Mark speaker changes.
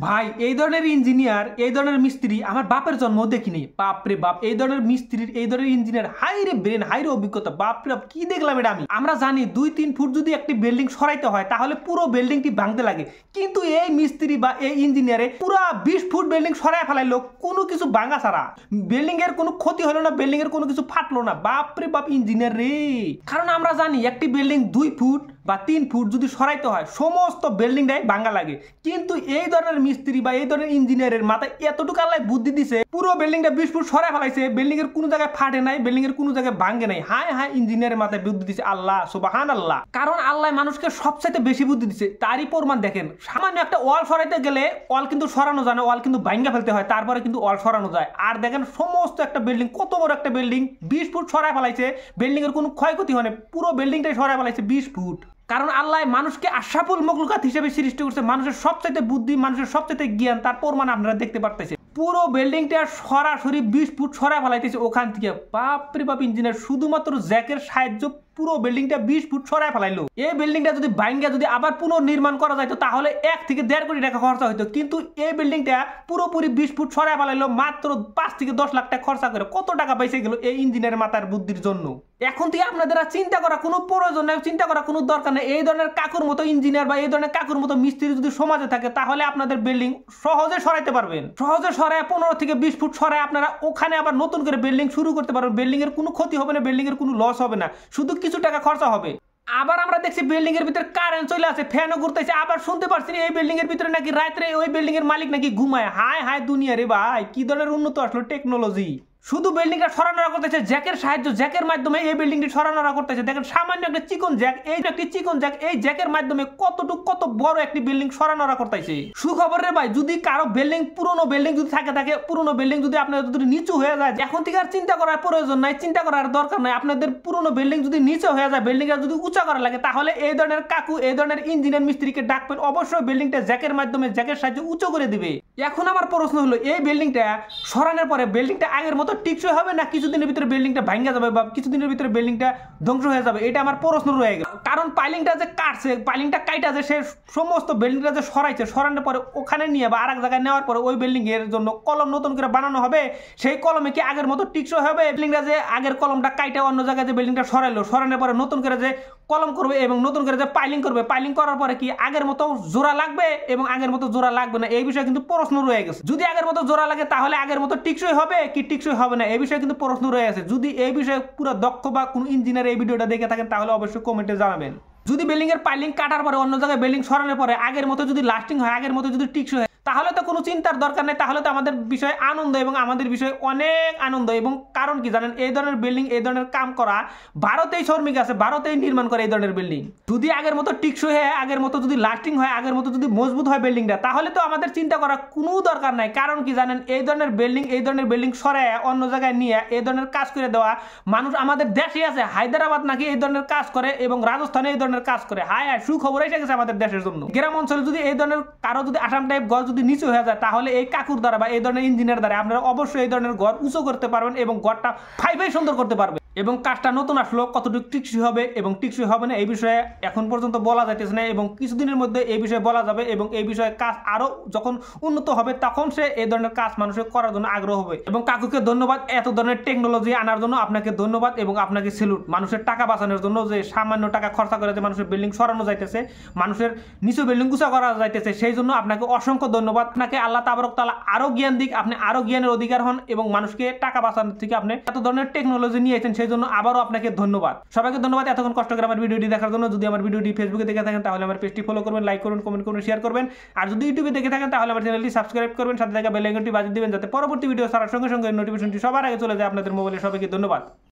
Speaker 1: ভাই এই ধরনের ইঞ্জিনিয়ার এই ধরনের মিস্ত্রি আমার বাপের জন্ম দেখিনি। বাপরে বাপ, এই ধরনের মিস্ত্রির এই ধরনের ইঞ্জিনিয়ার হাইরে ব্রেন হাইরে অভিজ্ঞতা, বাপরে বাপ কি দেখলাম এটা আমি। আমরা জানি 2-3 ফুট যদি একটি বিল্ডিং সরাইতে হয় তাহলে পুরো বিল্ডিংটি ভাঙতে লাগে, কিন্তু এই মিস্ত্রি বা এই ইঞ্জিনিয়ারে পুরো 20 ফুট বিল্ডিং সরাই ফেলাইলো কোনো কিছু ভাঙা ছাড়া। বিল্ডিং এর কোনো ক্ষতি হলো না, বিল্ডিং এর কোনো কিছু ফাটলো না। বাপরে বাপ ইঞ্জিনিয়ার রে। কারণ আমরা জানি একটি বিল্ডিং 2 ফুট বা 3 ফুট যদি সরাইতে হয় সমস্ত বিল্ডিংটাই ভাঙা লাগে, কিন্তু এই ধরনের মিস্ত্রি বা এই ধরনের ইঞ্জিনিয়ারের মাথায় এতটুকু আল্লাহ বুদ্ধি দিছে, পুরো বিল্ডিংটা 20 ফুট সরাই ফেলাইছে, বিল্ডিং এর কোনো জায়গায় ফাটে নাই, বিল্ডিং এর কোনো জায়গায় ভাঙে নাই। হায় হায় ইঞ্জিনিয়ারের মাথায় বুদ্ধি দিছে আল্লাহ, সুবহানাল্লাহ। কারণ আল্লাহ মানুষকে সবচেয়ে বেশি বুদ্ধি দিছে, তারই প্রমাণ দেখেন। সামান্য একটা ওয়াল সরাইতে গেলে ওয়াল কিন্তু সরানো যায় না, ওয়াল কিন্তু ভাঙা ফেলতে হয়, তারপরে কিন্তু ওয়াল সরানো যায়। আর দেখেন সমস্ত একটা বিল্ডিং, কত বড় একটা বিল্ডিং 20 ফুট সরাই ফেলাইছে, বিল্ডিং এর কোনো ক্ষয়ক্ষতি হয় না, পুরো বিল্ডিংটাই সরাই ফেলাইছে 20 ফুট। কারণ আল্লাহ মানুষকে আশরাফুল মখলুকাত হিসেবে সৃষ্টি করছে, মানুষের সবচাইতে বুদ্ধি, মানুষের সবচাইতে জ্ঞান, তার প্রমাণ আপনারা দেখতে পারতেছেন। পুরো বিল্ডিংটা সরাসরি 20 ফুট সরাই ফেলাইতেছে ওখান থেকে। বাপরে বাপ ইঞ্জিনিয়ার শুধুমাত্র জ্যাকের সাহায্য পুরো বিল্ডিংটা 20 ফুট সরাই ফেলাইলো। এই বিল্ডিংটা যদি ভাঙ্গা যদি আবার পুনর্নির্মাণ করা যায় তাহলে 1 থেকে 1.5 কোটি টাকা খরচা হইতো, কিন্তু এই বিল্ডিংটা পুরোপুরি 20 ফুট সরাই ফেলাইলো মাত্র 5 থেকে 10 লাখ টাকা খরচা করে। কত টাকা পয়সা গেল এই ইঞ্জিনিয়ারের মাথার বুদ্ধির জন্য। এখন থেকে আপনাদের চিন্তা করা কোনো প্রয়োজন নেই, চিন্তা করা কোনো দরকার নেই। এই ধরনের কাকুর মতো ইঞ্জিনিয়ার বা এই ধরনের কাকুর মতো মিস্ত্রি যদি সমাজে থাকে তাহলে আপনাদের বিল্ডিং সহজে সরাইতে পারবেন। সহজে সরায় 15 থেকে 20 ফুট সরায় আপনারা ওখানে আবার নতুন করে বিল্ডিং শুরু করতে পারবেন। বিল্ডিং এর কোনো ক্ষতি হবে না, বিল্ডিং এর কোনো লস হবে না, শুধু কিছু টাকা খরচা হবে। আবার আমরা দেখছি বিল্ডিং এর ভিতরে কারেন্ট চলে আসে, ফ্যানও ঘুরতেছে। আবার শুনতে পারছি এই বিল্ডিং এর ভিতরে নাকি রাত্রে ওই বিল্ডিং এর মালিক নাকি ঘুমায়। হায় হায় দুনিয়া রে ভাই, কি ধরনের উন্নত আসলো টেকনোলজি। শুধু বিল্ডিংটা সরানোরা করতেছে জ্যাকের সাহায্য, জ্যাকের মাধ্যমে এই বিল্ডিংটি সরানোরা করতেছে। দেখেন সামান্য একটা চিকন জ্যাক, এই একটি চিকন জ্যাক, এই জ্যাকের মাধ্যমে কত বড় একটি বিল্ডিং সরানোরা করতেছে। সুখবর রে ভাই, যদি কারো বিল্ডিং পুরনো বিল্ডিং যদি থাকে পুরনো বিল্ডিং যদি আপনাদের যদি নিচু হয়ে যায়, এখন থেকে আর চিন্তা করার প্রয়োজন নাই, চিন্তা করার দরকার নাই। আপনাদের পুরনো বিল্ডিং যদি নিচে হয়ে যায়, বিল্ডিংটা যদি উঁচা করা লাগে, তাহলে এই ধরনের কাকু এই ধরনের ইঞ্জিনিয়ার মিস্ত্রিকে ডাকবেন, অবশ্যই বিল্ডিংটা জ্যাকের মাধ্যমে জ্যাকের সাহায্যে উঁচু করে দিবে। এখন আমার প্রশ্ন হলো, এই বিল্ডিংটা সরানোর পরে বিল্ডিংটা আগের মতো টিকসই হবে না কিছুদিনের ভিতরে বিল্ডিংটা ভাঙা যাবে বা কিছুদিনের ভিতরে বিল্ডিংটা ধ্বংস হয়ে যাবে? এটা আমার প্রশ্ন রয়ে গেল। কারণ পাইলিংটা যে কাটছে, পাইলিংটা কাইটা যে সে সমস্ত বিল্ডিংটা যে সরাইছে, সরানোর পরে ওখানে নিয়ে বা আরেক জায়গায় নেওয়ার পরে ওই বিল্ডিং এর জন্য কলম নতুন করে বানানো হবে, সেই কলমে কি আগের মতো টিকসই হবে? বিল্ডিংটা যে আগের কলমটা কাইটা অন্য জায়গায় যে বিল্ডিংটা সরাইলো, সরানোর পরে নতুন করে যে কলম করবে এবং নতুন করে যে পাইলিং করবে, পাইলিং করার পরে কি আগের মতো জোড়া লাগবে এবং আগের মতো জোড়া লাগবে না? এই বিষয়ে কিন্তু প্রশ্ন রয়ে গেছে। যদি আগের মতো জোড়া লাগে তাহলে আগের মতো টিকসই হবে কি টিকসই হবে না, এই বিষয়ে কিন্তু প্রশ্ন রয়ে আছে। যদি এই বিষয়ে পুরো দক্ষ বা কোন ইঞ্জিনিয়ার এই ভিডিওটা দেখে থাকেন তাহলে অবশ্যই কমেন্টে জানাবেন। যদি বিল্ডিং এর পাইলিং কাটার পরে অন্য জায়গায় বিল্ডিং সরানোর পরে আগের মতো যদি লাস্টিং হয়, আগের মতো যদি টিকসই হয়, তাহলে তো কোনো চিন্তার দরকার নেই, তাহলে তো আমাদের বিষয়ে আনন্দ এবং আমাদের বিষয়ে অনেক আনন্দ। এবং কারণ কি জানেন, এই ধরনের বিল্ডিং এই ধরনের কাম করা ভারতেই শ্রমিক আছে, ভারতেই নির্মাণ করে এই ধরনের বিল্ডিং। যদি আগের মতো টিকসই হয়, আগের মতো যদি লাস্টিং হয়, আগের মতো যদি মজবুত হয় বিল্ডিংটা, তাহলে তো আমাদের চিন্তা করার কোনো দরকার নাই। কারণ কি জানেন, এই ধরনের বিল্ডিং সরায় অন্য জায়গায় নিয়ে এই ধরনের কাজ করে দেওয়া মানুষ আমাদের দেশে আছে। হায়দ্রাবাদ নাকি এই ধরনের কাজ করে এবং রাজস্থানে এই ধরনের কাজ করে। হায় হায় সুখবর এসে গেছে আমাদের দেশের জন্য। গ্রাম অঞ্চলে যদি এই ধরনের কারো যদি আসাম টাইপ ঘর যদি নিচু হয়ে যায়, তাহলে এই কাকুর দ্বারা বা এই ধরনের ইঞ্জিনিয়ার দ্বারা আপনারা অবশ্যই এই ধরনের ঘর উঁচু করতে পারবেন এবং ঘরটা ফাইভাই সুন্দর করতে পারবেন। এবং কাজটা নতুন আসলো কতটুকু টিকসই হবে এবং টিকসই হবে না এই বিষয়ে এখন পর্যন্ত বলা যাইতেছে না, এবং কিছুদিনের মধ্যে এই বিষয়ে বলা যাবে। এবং এই বিষয়ে কাজ আরো যখন উন্নত হবে তখন সে এই ধরনের কাজ মানুষের করার জন্য আগ্রহ হবে। এবং কাকুকে ধন্যবাদ এত ধরনের টেকনোলজি আনার জন্য, আপনাকে ধন্যবাদ এবং আপনাকে স্যালুট। মানুষের টাকা বাঁচানোর জন্য যে সামান্য টাকা খরচা করে যে মানুষের বিল্ডিং সরানো যাইতেছে, মানুষের নিচু বিল্ডিং উঁচা করা যাইতেছে, সেই জন্য আপনাকে অসংখ্য ধন্যবাদ। আপনাকে আল্লাহ তাবারক তাআলা আরো জ্ঞান দিক, আপনি আরো জ্ঞানের অধিকার হন এবং মানুষকে টাকা বাঁচানোর থেকে আপনি এত ধরনের টেকনোলজি নিয়েছেন, সেই জন্য আবারও আপনাকে ধন্যবাদ। সবাইকে ধন্যবাদ এতক্ষণ কষ্ট করে আমার ভিডিওটি দেখার জন্য। যদি আমার ভিডিওটি ফেসবুকে দেখে থাকেন তাহলে আমার পেজটি ফলো করবেন, লাইক করবেন, কমেন্ট করবেন, শেয়ার করবেন। আর যদি ইউটিউবে দেখে থাকেন তাহলে আমার চ্যানেলটি সাবস্ক্রাইব করবেন, সাথে থাকা বেল আইকনটি বাজিয়ে দিবেন যাতে পরবর্তী ভিডিও ছাড়ার সঙ্গে সঙ্গে নোটিফিকেশনটি সবার আগে চলে যায় আপনাদের মোবাইলে। সবাইকে ধন্যবাদ।